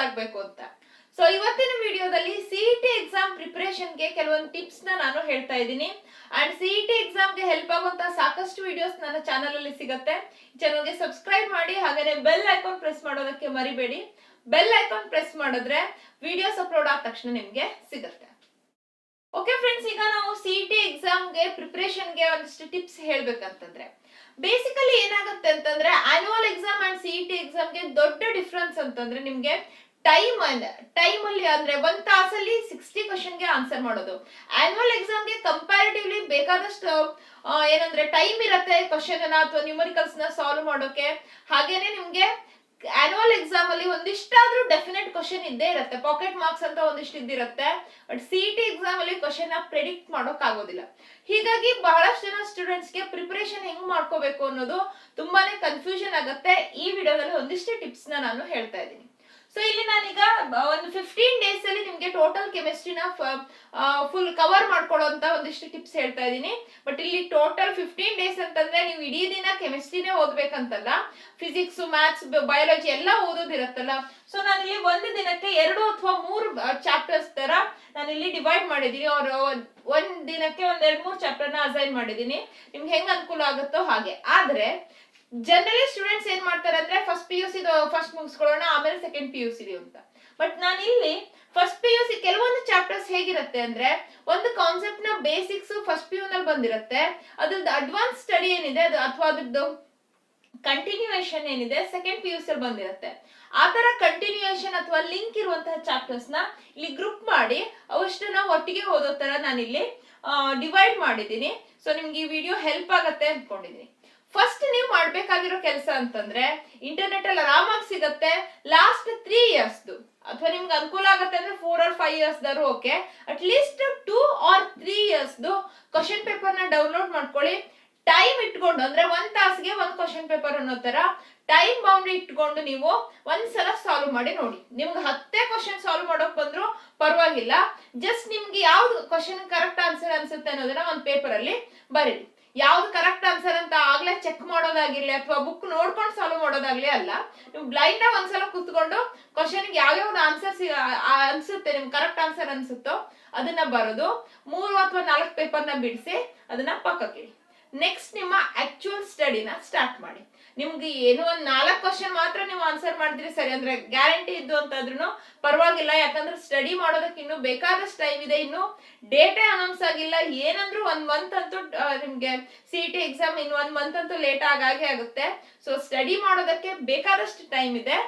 ಆಗ್ಬೇಕು ಅಂತ. ಸೊ ಇವತ್ತಿನ ವಿಡಿಯೋದಲ್ಲಿ ಸಿಇಟಿ ಎಕ್ಸಾಮ್ ಪ್ರಿಪರೇಷನ್ ಗೆ ಕೆಲವೊಂದು ಟಿಪ್ಸ್ ನಾನು ಹೇಳ್ತಾ ಇದ್ದೀನಿ. ಅಂಡ್ ಸಿಇಟಿ ಎಕ್ಸಾಮ್ ಗೆ ಹೆಲ್ಪ್ ಆಗುವಂತಹ ಸಾಕಷ್ಟು ವಿಡಿಯೋಸ್ ನನ್ನ ಚಾನಲ್ ಅಲ್ಲಿ ಸಿಗುತ್ತೆ. ಚಾನಲ್ ಗೆ ಸಬ್ಸ್ಕ್ರೈಬ್ ಮಾಡಿ, ಹಾಗೆ ಬೆಲ್ ಐಕಾನ್ ಪ್ರೆಸ್ ಮಾಡೋದಕ್ಕೆ ಮರಿಬೇಡಿ. ಬೆಲ್ ಐಕಾನ್ ಪ್ರೆಸ್ ಮಾಡಿದ್ರೆ ವಿಡಿಯೋಸ್ ಅಪ್ಲೋಡ್ ಆದ ತಕ್ಷಣ ನಿಮ್ಗೆ ಸಿಗುತ್ತೆ. ಓಕೆ ಫ್ರೆಂಡ್ಸ್, ಈಗ ನಾವು ಸಿಇಟಿ ಎಕ್ಸಾಮ್ ಗೆ ಪ್ರಿಪರೇಷನ್ ಗೆ ಒಂದಿಷ್ಟು ಟಿಪ್ಸ್ ಹೇಳ್ಬೇಕಂತಂದ್ರೆ, ಬೇಸಿಕಲಿ ಏನಾಗುತ್ತೆ ಅಂತಂದ್ರೆ annual exam and CET exam ಗೆ ದೊಡ್ಡ ಡಿಫ್ರೆನ್ಸ್ ಅಂತಂದ್ರೆ ನಿಮ್ಗೆ ಟೈಮ್ ಅಲ್ಲಿ ಅಂದ್ರೆ 1 ತಾಸಲ್ಲಿ 60 ಕ್ವಶನ್ ಗೆ ಆನ್ಸರ್ ಮಾಡೋದು. ಆನ್ಯುವಲ್ ಎಕ್ಸಾಮ್ ಗೆ ಕಂಪ್ಯಾರಿಟಿವ್ಲಿ ಬೇಕಾದಷ್ಟು ಏನಂದ್ರೆ ಟೈಮ್ ಇರುತ್ತೆ ಕ್ವಶನ್ ಅಥವಾ ನ್ಯೂಮರಿಕಲ್ಸ್ ನ ಸಾಲ್ವ್ ಮಾಡೋಕೆ. ಹಾಗೇನೆ ನಿಮ್ಗೆ ಆನ್ಯುವಲ್ ಎಕ್ಸಾಮ್ ಅಲ್ಲಿ ಒಂದಿಷ್ಟಾದ್ರೂ ಡೆಫಿನೆಟ್ ಕ್ವಶನ್ ಇದ್ದೇ ಇರುತ್ತೆ, ಪಾಕೆಟ್ ಮಾರ್ಕ್ಸ್ ಅಂತ ಒಂದಿಷ್ಟು ಇದ್ದಿರುತ್ತೆ. ಬಟ್ ಸಿಇಟಿ ಎಕ್ಸಾಮ್ ಅಲ್ಲಿ ಕ್ವಶನ್ ಪ್ರೆಡಿಕ್ಟ್ ಮಾಡೋಕ್ ಆಗೋದಿಲ್ಲ. ಹೀಗಾಗಿ ಬಹಳಷ್ಟು ಜನ ಸ್ಟೂಡೆಂಟ್ಸ್ ಗೆ ಪ್ರಿಪರೇಷನ್ ಹೆಂಗ್ ಮಾಡ್ಕೋಬೇಕು ಅನ್ನೋದು ತುಂಬಾನೇ ಕನ್ಫ್ಯೂಷನ್ ಆಗುತ್ತೆ. ಈ ವಿಡಿಯೋದಲ್ಲಿ ಒಂದಿಷ್ಟು ಟಿಪ್ಸ್ ನಾನು ಹೇಳ್ತಾ ಇದ್ದೀನಿ. ಸೊ ಇಲ್ಲಿ ನಾನೀಗ ಒಂದು 15 ಡೇಸ್ ಅಲ್ಲಿ ನಿಮ್ಗೆ ಟೋಟಲ್ ಕೆಮಿಸ್ಟ್ರಿನ ಫುಲ್ ಕವರ್ ಮಾಡ್ಕೊಳ್ಳೋಂತ ಒಂದಿಷ್ಟು ಟಿಪ್ಸ್ ಹೇಳ್ತಾ ಇದ್ದೀನಿ. ಬಟ್ ಇಲ್ಲಿ ಟೋಟಲ್ 15 ಡೇಸ್ ಅಂತಂದ್ರೆ ನೀವು ಇಡೀ ದಿನ ಕೆಮಿಸ್ಟ್ರಿನೇ ಓದ್ಬೇಕಂತಲ್ಲ, ಫಿಸಿಕ್ಸ್, ಮ್ಯಾಥ್ಸ್, ಬಯಾಲಜಿ ಎಲ್ಲ ಓದೋದಿರತ್ತಲ್ಲ. ಸೊ ನಾನಿಲ್ಲಿ ಒಂದು ದಿನಕ್ಕೆ 2 ಅಥವಾ 3 ಚಾಪ್ಟರ್ಸ್ ತರ ನಾನಿಲ್ಲಿ ಡಿವೈಡ್ ಮಾಡಿದೀನಿ. ಅವ್ರು ಒಂದ್ ದಿನಕ್ಕೆ 2-3 ಚಾಪ್ಟರ್ ನ ಅಸೈನ್ ಮಾಡಿದೀನಿ. ನಿಮ್ಗೆ ಹೆಂಗ್ ಅನುಕೂಲ ಆಗುತ್ತೋ ಹಾಗೆ. ಆದ್ರೆ ಜನರಲಿ ಸ್ಟೂಡೆಂಟ್ಸ್ ಏನ್ ಮಾಡ್ತಾರೆ ಅಂದ್ರೆ ಫಸ್ಟ್ PUC ಫಸ್ಟ್ ಮುಗಿಸ್ಕೊಳ್ಳೋಣ, ಆಮೇಲೆ ಸೆಕೆಂಡ್ PUC ಅಂತ. ಬಟ್ ನಾನು ಇಲ್ಲಿ ಫಸ್ಟ್ PUC ಕೆಲವೊಂದು ಚಾಪ್ಟರ್ಸ್ ಹೇಗಿರುತ್ತೆ ಅಂದ್ರೆ, ಒಂದು ಕಾನ್ಸೆಪ್ಟ್ ನ ಬೇಸಿಕ್ಸ್ ಫಸ್ಟ್ PU ನಲ್ಲಿ ಬಂದಿರುತ್ತೆ, ಅದ್ರದ್ದು ಅಡ್ವಾನ್ಸ್ ಸ್ಟಡಿ ಏನಿದೆ ಅದು ಅಥವಾ ಅದ್ರದ್ದು ಕಂಟಿನ್ಯೂಯೇಷನ್ ಏನಿದೆ ಸೆಕೆಂಡ್ PUC ಅಲ್ಲಿ ಬಂದಿರುತ್ತೆ. ಆ ತರ ಕಂಟಿನ್ಯೂಯೇಷನ್ ಅಥವಾ ಲಿಂಕ್ ಇರುವಂತಹ ಚಾಪ್ಟರ್ಸ್ ನ ಇಲ್ಲಿ ಗ್ರೂಪ್ ಮಾಡಿ ಅವಷ್ಟನ್ನ ಒಟ್ಟಿಗೆ ಓದೋ ತರ ನಾನಿಲ್ಲಿ ಡಿವೈಡ್ ಮಾಡಿದ್ದೀನಿ. ಸೊ ನಿಮ್ಗೆ ಈ ವಿಡಿಯೋ ಹೆಲ್ಪ್ ಆಗತ್ತೆ ಅನ್ಕೊಂಡಿದೀನಿ. ಫಸ್ಟ್ ನೀವು ಮಾಡ್ಬೇಕಾಗಿರೋ ಕೆಲಸ ಅಂತಂದ್ರೆ, ಇಂಟರ್ನೆಟ್ ಅಲ್ಲಿ ಆರಾಮಾಗಿ ಸಿಗತ್ತೆ ಲಾಸ್ಟ್ 3 years ಅಥವಾ ನಿಮ್ಗೆ ಅನುಕೂಲ ಆಗತ್ತೆ ಅಂದ್ರೆ 4 or 5 years ದಾರು okay, at least 2 or 3 years question paper ನ ಡೌನ್ಲೋಡ್ ಮಾಡ್ಕೊಳ್ಳಿ. ಟೈಮ್ ಇಟ್ಕೊಂಡು ಅಂದ್ರೆ 1 ತಾಸಿಗೆ 1 ಕ್ವಶನ್ ಪೇಪರ್ ಅನ್ನೋ ತರ ಟೈಮ್ ಬೌಂಡ್ರಿ ಇಟ್ಕೊಂಡು ನೀವು ಒಂದ್ಸಲ ಸಾಲ್ವ್ ಮಾಡಿ ನೋಡಿ. ನಿಮ್ಗೆ 10 ಕ್ವಶನ್ ಸಾಲ್ವ್ ಮಾಡೋಕ್ ಬಂದ್ರು ಪರವಾಗಿಲ್ಲ. ಜಸ್ಟ್ ನಿಮ್ಗೆ ಯಾವ್ದು ಕ್ವಶನ್ ಕರೆಕ್ಟ್ ಆನ್ಸರ್ ಅನ್ಸುತ್ತೆ ಅನ್ನೋದನ್ನ ಒಂದ್ ಪೇಪರ್ ಅಲ್ಲಿ ಬರೀರಿ. ಯಾವ್ದು ಕರೆಕ್ಟ್ ಆನ್ಸರ್ ಅಂತ ಆಗ್ಲೇ ಚೆಕ್ ಮಾಡೋದಾಗಿರ್ಲಿ ಅಥವಾ ಬುಕ್ ನೋಡ್ಕೊಂಡು ಸಾಲ್ವ್ ಮಾಡೋದಾಗ್ಲಿ ಅಲ್ಲ, ನೀವು ಬ್ಲೈಂಡ್ ಆಗಿ ಒಂದ್ಸಲ ಕೂತ್ಕೊಂಡು ಕ್ವಶನ್ ಯಾವ್ಯಾವ್ದು ಆನ್ಸರ್ ಅನ್ಸುತ್ತೆ, ನಿಮ್ಗೆ ಕರೆಕ್ಟ್ ಆನ್ಸರ್ ಅನ್ಸುತ್ತೋ ಅದನ್ನ ಬರೋದು. 3 ಅಥವಾ 4 ಪೇಪರ್ ನ ಬಿಡಿಸಿ ಅದನ್ನ ಪಕ್ಕಕ್ಕೆ. ನೆಕ್ಸ್ಟ್ ನಿಮ್ಮ ಆಕ್ಚುಯಲ್ ಸ್ಟಡಿನ ಸ್ಟಾರ್ಟ್ ಮಾಡಿ. ನಿಮ್ಗೆ ಏನೋ ಒಂದ್ 4 ಕ್ವಶನ್ ಮಾತ್ರ ನೀವು ಆನ್ಸರ್ ಮಾಡಿದ್ರಿ ಸರಿ ಅಂದ್ರೆ ಗ್ಯಾರಂಟಿ ಇದ್ದು ಅಂತಾದ್ರೂ ಪರವಾಗಿಲ್ಲ. ಯಾಕಂದ್ರೆ ಸ್ಟಡಿ ಮಾಡೋದಕ್ಕೆ ಇನ್ನು ಬೇಕಾದಷ್ಟು ಟೈಮ್ ಇದೆ. ಇನ್ನು ಡೇಟೇ ಅನೌನ್ಸ್ ಆಗಿಲ್ಲ. ಏನಂದ್ರೂ 1 ಮಂತ್ ಅಂತೂ ನಿಮ್ಗೆ ಸಿಇಟಿ ಎಕ್ಸಾಮ್ ಇನ್ನು 1 ಮಂತ್ ಅಂತೂ ಲೇಟ್ ಆಗಾಗೆ ಆಗುತ್ತೆ. ಸೊ ಸ್ಟಡಿ ಮಾಡೋದಕ್ಕೆ ಬೇಕಾದಷ್ಟು ಟೈಮ್ ಇದೆ.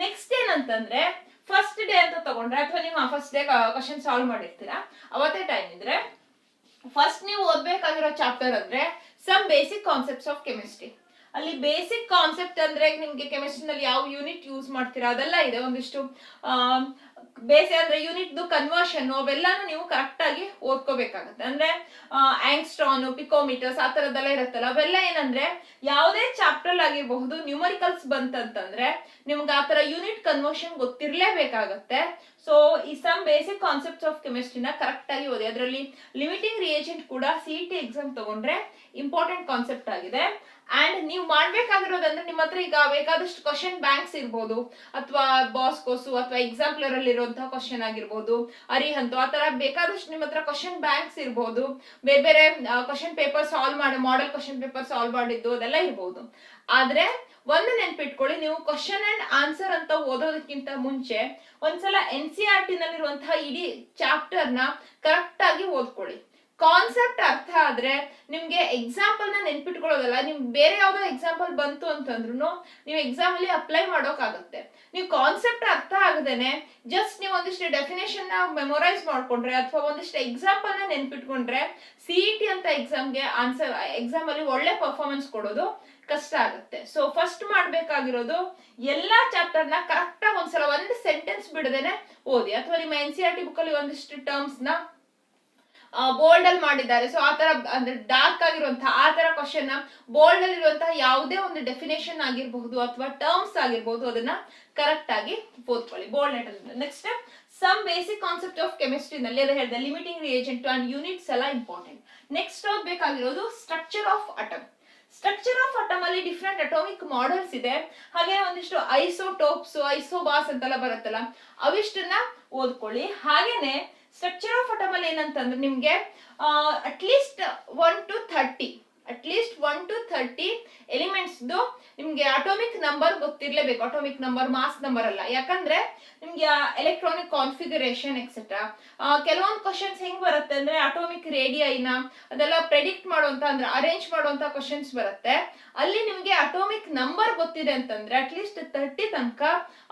ನೆಕ್ಸ್ಟ್ ಏನಂತಂದ್ರೆ, ಫಸ್ಟ್ ಡೇ ಅಂತ ತಗೊಂಡ್ರೆ ಅಥವಾ ನೀವು ಫಸ್ಟ್ ಡೇ ಕ್ವಶನ್ ಸಾಲ್ವ್ ಮಾಡಿರ್ತೀರಾ, ಅವತ್ತೇ ಟೈಮ್ ಇದ್ರೆ ಫಸ್ಟ್ ನೀವು ಓದ್ಬೇಕಾಗಿರೋ ಚಾಪ್ಟರ್ ಅಂದ್ರೆ some basic concepts of chemistry. ಅಲ್ಲಿ ಬೇಸಿಕ್ ಕಾನ್ಸೆಪ್ಟ್ ಅಂದ್ರೆ ನಿಮ್ಗೆ ಕೆಮಿಸ್ಟ್ರಿನಲ್ಲಿ ಯಾವ ಯೂನಿಟ್ ಯೂಸ್ ಮಾಡ್ತೀರಾ ಅದೆಲ್ಲ ಇದೆ. ಒಂದಿಷ್ಟು ಬೇಸ್ ಅಂದ್ರೆ ಯೂನಿಟ್ ಕನ್ವರ್ಷನ್ ಅವೆಲ್ಲಾನು ನೀವು ಕರೆಕ್ಟ್ ಆಗಿ ಓದ್ಕೋಬೇಕಾಗತ್ತೆ. ಅಂದ್ರೆ ಆಂಗ್ಸ್ಟ್ರಾನ್, ಪಿಕೋಮೀಟರ್ಸ್ ಆ ತರದೆಲ್ಲ ಇರುತ್ತಲ್ಲ, ಅವೆಲ್ಲ ಏನಂದ್ರೆ ಯಾವುದೇ ಚಾಪ್ಟರ್ ಆಗಿರಬಹುದು ನ್ಯೂಮರಿಕಲ್ಸ್ ಬಂತಂತಂದ್ರೆ ನಿಮ್ಗೆ ಆ ತರ ಯೂನಿಟ್ ಕನ್ವರ್ಷನ್ ಗೊತ್ತಿರ್ಲೇಬೇಕಾಗತ್ತೆ. ಸೊ ಈ ಸಮ್ ಬೇಸಿಕ್ ಕಾನ್ಸೆಪ್ಟ್ಸ್ ಆಫ್ ಕೆಮಿಸ್ಟ್ರಿನ ಕರೆಕ್ಟ್ ಆಗಿ ಓದಿ. ಅದರಲ್ಲಿ ಲಿಮಿಟಿಂಗ್ ರಿಯೇಜೆಂಟ್ ಕೂಡ ಸಿಇಟಿ ಎಕ್ಸಾಮ್ ತಗೊಂಡ್ರೆ ಇಂಪಾರ್ಟೆಂಟ್ ಕಾನ್ಸೆಪ್ಟ್ ಆಗಿದೆ. ಅಂಡ್ ನೀವು ಮಾಡ್ಬೇಕಾಗಿರೋದಂದ್ರೆ ನಿಮ್ಮ ಹತ್ರ ಈಗ ಬೇಕಾದಷ್ಟು ಕ್ವಶನ್ ಬ್ಯಾಂಕ್ಸ್ ಇರ್ಬೋದು, ಅಥವಾ ಬಾಸ್ಕೋಸು ಅಥವಾ ಎಕ್ಸಾಂಪ್ಲರ್ ಅಲ್ಲಿ ಇರುವಂತಹ ಕ್ವಶನ್ ಆಗಿರ್ಬೋದು, ಅರಿಹಂತು ಆ ತರ ಬೇಕಾದಷ್ಟು ನಿಮ್ಮ ಹತ್ರ ಕ್ವಶನ್ ಬ್ಯಾಂಕ್ಸ್ ಇರ್ಬೋದು. ಬೇರೆ ಬೇರೆ ಕ್ವಶನ್ ಪೇಪರ್ ಸಾಲ್ವ್ ಮಾಡಿ ಮಾಡೆಲ್ ಕ್ವಶನ್ ಪೇಪರ್ ಸಾಲ್ವ್ ಮಾಡಿದ್ದು ಅದೆಲ್ಲ ಇರ್ಬೋದು. ಆದ್ರೆ ಒಂದು ನೆನ್ಪಿಟ್ಕೊಳ್ಳಿ, ನೀವು ಕ್ವಶನ್ ಅಂಡ್ ಆನ್ಸರ್ ಅಂತ ಓದೋದಕ್ಕಿಂತ ಮುಂಚೆ ಒಂದ್ಸಲ NCERT ನಲ್ಲಿರುವಂತಹ ಇಡೀ ಚಾಪ್ಟರ್ ನ ಕರೆಕ್ಟ್ ಆಗಿ ಓದ್ಕೊಳ್ಳಿ. ಕಾನ್ಸೆಪ್ಟ್ ಅರ್ಥ ಆದ್ರೆ ನಿಮ್ಗೆ ಎಕ್ಸಾಂಪಲ್ ನ ನೆನ್ಪಿಟ್ಕೊಳ್ಳೋದಲ್ಲ, ನಿಮ್ಗೆ ಬೇರೆ ಯಾವ್ದೋ ಎಕ್ಸಾಂಪಲ್ ಬಂತು ಅಂತಂದ್ರು ನೀವು ಎಕ್ಸಾಮ್ ಅಲ್ಲಿ ಅಪ್ಲೈ ಮಾಡೋಕ್ಕಾಗತ್ತೆ. ನೀವು ಕಾನ್ಸೆಪ್ಟ್ ಅರ್ಥ ಆಗದೇನೆ ಜಸ್ಟ್ ನೀವು ಒಂದಿಷ್ಟು ಡೆಫಿನೇಷನ್ ನ ಮೆಮೊರೈಸ್ ಮಾಡ್ಕೊಂಡ್ರೆ ಅಥವಾ ಒಂದಿಷ್ಟು ಎಕ್ಸಾಂಪಲ್ ನ ನೆನ್ಪಿಟ್ಕೊಂಡ್ರೆ ಸಿಇಟಿ ಅಂತ ಎಕ್ಸಾಮ್ಗೆ ಆನ್ಸರ್ ಎಕ್ಸಾಮ್ ಅಲ್ಲಿ ಒಳ್ಳೆ ಪರ್ಫಾರ್ಮೆನ್ಸ್ ಕೊಡೋದು ಕಷ್ಟ ಆಗುತ್ತೆ. ಸೊ ಫಸ್ಟ್ ಮಾಡ್ಬೇಕಾಗಿರೋದು ಎಲ್ಲಾ ಚಾಪ್ಟರ್ ನ ಕರೆಕ್ಟ್ ಆಗಿ ಒಂದ್ಸಲ ಒಂದು ಸೆಂಟೆನ್ಸ್ ಬಿಡದೇನೆ ಓದಿ. ಅಥವಾ ನಿಮ್ಮ NCERT ಬುಕ್ ಅಲ್ಲಿ ಒಂದಿಷ್ಟು ಟರ್ಮ್ಸ್ ನ ಬೋಲ್ಡ್ ಅಲ್ಲಿ ಮಾಡಿದ್ದಾರೆ. ಸೊ ಆ ತರ ಅಂದ್ರೆ ಡಾರ್ಕ್ ಆಗಿರುವಂತಹ ಆ ತರ ಕ್ವಶನ್ ನ ಬೋಲ್ಡ್ ಅಲ್ಲಿ ಇರುವಂತಹ ಯಾವುದೇ ಒಂದು ಡೆಫಿನೇಷನ್ ಆಗಿರಬಹುದು ಅಥವಾ ಟರ್ಮ್ಸ್ ಆಗಿರಬಹುದು ಅದನ್ನ ಕರೆಕ್ಟ್ ಆಗಿ ಓದ್ಕೊಳ್ಳಿ bold letter. Next some basic concept of chemistry ನಲ್ಲಿ ಅದು ಹೇಳಿದೆ, ಲಿಮಿಟಿಂಗ್ ರಿಯೇಜೆಂಟ್ ಅಂಡ್ ಯೂನಿಟ್ಸ್ ಎಲ್ಲ ಇಂಪಾರ್ಟೆಂಟ್. ನೆಕ್ಸ್ಟ್ ಓದ್ಬೇಕಾಗಿರೋದು structure of atom. Structure of atom ಅಲ್ಲಿ ಡಿಫ್ರೆಂಟ್ ಅಟೋಮಿಕ್ ಮಾಡೆಲ್ಸ್ ಇದೆ. ಹಾಗೆ ಒಂದಿಷ್ಟು ಐಸೋಟೋಪ್ಸ್, ಐಸೋಬಾಸ್ ಅಂತೆಲ್ಲ ಬರುತ್ತಲ್ಲ, ಅವಿಷ್ಟನ್ನ ಓದ್ಕೊಳ್ಳಿ. ಹಾಗೇನೆ ಸ್ಟ್ರಕ್ಚರ್ ಆಫ್ ಅಟಮ್ ಅಲ್ಲಿ ಏನಂತಂದ್ರೆ ನಿಮ್ಗೆ ಅಟ್ಲೀಸ್ಟ್ 1 to 30 ಎಲಿಮೆಂಟ್ಸ್ ನಿಮ್ಗೆ ಅಟೋಮಿಕ್ ನಂಬರ್ ಗೊತ್ತಿರ್ಲೇಬೇಕು. ಅಟೋಮಿಕ್ ನಂಬರ್, ಮಾಸ್ ನಂಬರ್ ಅಲ್ಲ. ಯಾಕಂದ್ರೆ ನಿಮ್ಗೆ ಎಲೆಕ್ಟ್ರಾನಿಕ್ ಕಾನ್ಫಿಗರೇಷನ್ ಎಕ್ಸೆಟ್ರಾ ಕೆಲವೊಂದು ಕ್ವಶನ್ಸ್ ಹೆಂಗ್ ಬರುತ್ತೆ ಅಂದ್ರೆ ಅಟೋಮಿಕ್ ರೇಡಿಯೈನ ಅದೆಲ್ಲ ಪ್ರೆಡಿಕ್ಟ್ ಮಾಡುವಂತ ಅಂದ್ರೆ ಅರೇಂಜ್ ಮಾಡುವಂತ ಕ್ವಶನ್ಸ್ ಬರುತ್ತೆ. ಅಲ್ಲಿ ನಿಮ್ಗೆ ಅಟೋಮಿಕ್ ನಂಬರ್ ಗೊತ್ತಿದೆ ಅಂತಂದ್ರೆ ಅಟ್ಲೀಸ್ಟ್ 30 ತನಕ,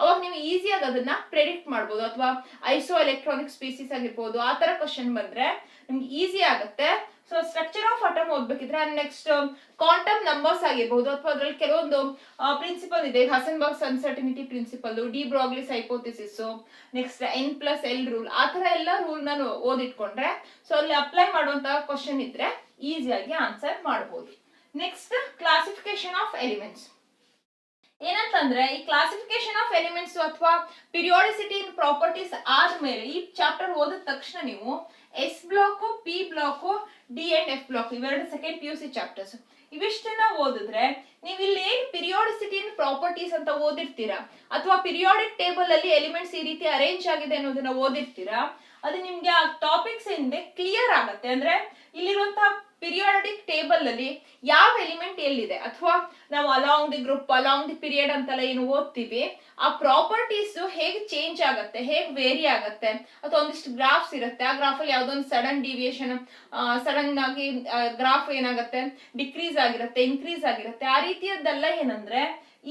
ಅವಾಗ ನೀವು ಈಸಿಯಾಗಿ ಅದನ್ನ ಪ್ರೆಡಿಕ್ಟ್ ಮಾಡ್ಬೋದು. ಅಥವಾ ಐಸೋ ಎಲೆಕ್ಟ್ರಾನಿಕ್ ಸ್ಪೀಸೀಸ್ ಆಗಿರ್ಬೋದು, ಆ ತರ ಕ್ವಶನ್ ಬಂದ್ರೆ ನಿಮ್ಗೆ ಈಸಿ ಆಗುತ್ತೆ. ಸೊ ಸ್ಟ್ರಕ್ಚರ್ ಆಫ್ ಅಟಮ್ ಓದ್ಬೇಕಿದ್ರೆ ನೆಕ್ಸ್ಟ್ ಕ್ವಾಂಟಮ್ ನಂಬರ್ಸ್ ಆಗಿರ್ಬೋದು, ಅಥವಾ ಅದ್ರಲ್ಲಿ ಕೆಲವೊಂದು ಪ್ರಿನ್ಸಿಪಲ್ ಇದೆ. Heisenberg's uncertainty principle, de Broglie's hypothesis, next N+L rule, ಆ ತರ ಎಲ್ಲ ರೂಲ್ ನಾನು ಓದಿಟ್ಕೊಂಡ್ರೆ ಸೊ ಅಲ್ಲಿ ಅಪ್ಲೈ ಮಾಡುವಂತಹ ಕ್ವಶನ್ ಇದ್ರೆ ಈಸಿಯಾಗಿ ಆನ್ಸರ್ ಮಾಡಬಹುದು. ನೆಕ್ಸ್ಟ್ ಕ್ಲಾಸಿಫಿಕೇಶನ್ ಆಫ್ ಎಲಿಮೆಂಟ್ಸ್ ಏನಂತಂದ್ರೆ, ಈ ಕ್ಲಾಸಿಫಿಕೇಶನ್ ಆಫ್ ಎಲಿಮೆಂಟ್ಸ್ ಅಥವಾ ಪಿರಿಯಾಡಿಸಿಟಿ ಇನ್ ಪ್ರಾಪರ್ಟೀಸ್ ಆದ್ಮೇಲೆ ಈ ಚಾಪ್ಟರ್ ಓದಿದ ತಕ್ಷಣ ನೀವು S block, P block, D and F block ಇವೆರಡು ಸೆಕೆಂಡ್ PUC ಚಾಪ್ಟರ್ಸ್ ಇವಿಷ್ಟನ್ನ ಓದಿದ್ರೆ ನೀವು ಇಲ್ಲಿ ಏನ್ ಪಿರಿಯಾಡಿಸಿಟಿ ಇನ್ ಪ್ರಾಪರ್ಟೀಸ್ ಅಂತ ಓದಿರ್ತೀರಾ, ಅಥವಾ ಪಿರಿಯಾಡಿಕ್ ಟೇಬಲ್ ಅಲ್ಲಿ ಎಲಿಮೆಂಟ್ಸ್ ಈ ರೀತಿ ಅರೇಂಜ್ ಆಗಿದೆ ಅನ್ನೋದನ್ನ ಓದಿರ್ತೀರಾ, ಅದು ನಿಮ್ಗೆ ಆ ಟಾಪಿಕ್ಸ್ ಏನಿದೆ ಕ್ಲಿಯರ್ ಆಗತ್ತೆ. ಅಂದ್ರೆ ಇಲ್ಲಿರುವಂತಹ ಪಿರಿಯಾಡಿಕ್ ಟೇಬಲ್ ಅಲ್ಲಿ ಯಾವ ಎಲಿಮೆಂಟ್ ಎಲ್ಲಿದೆ, ಅಥವಾ ನಾವು along the group, along the period ಅಂತೆಲ್ಲ ಏನು ಓದ್ತೀವಿ, ಆ ಪ್ರಾಪರ್ಟೀಸ್ ಹೇಗೆ ಚೇಂಜ್ ಆಗತ್ತೆ, ಹೇಗೆ ವೇರಿ ಆಗತ್ತೆ, ಅಥವಾ ಒಂದಿಷ್ಟು ಗ್ರಾಫ್ಸ್ ಇರುತ್ತೆ. ಆ ಗ್ರಾಫ್ ಅಲ್ಲಿ ಯಾವ್ದೊಂದು ಸಡನ್ ಡಿವಿಯೇಷನ್, ಸಡನ್ ಆಗಿ ಗ್ರಾಫ್ ಏನಾಗುತ್ತೆ ಡಿಕ್ರೀಸ್ ಆಗಿರುತ್ತೆ, ಇನ್ಕ್ರೀಸ್ ಆಗಿರುತ್ತೆ. ಆ ರೀತಿಯದ್ದೆಲ್ಲ ಏನಂದ್ರೆ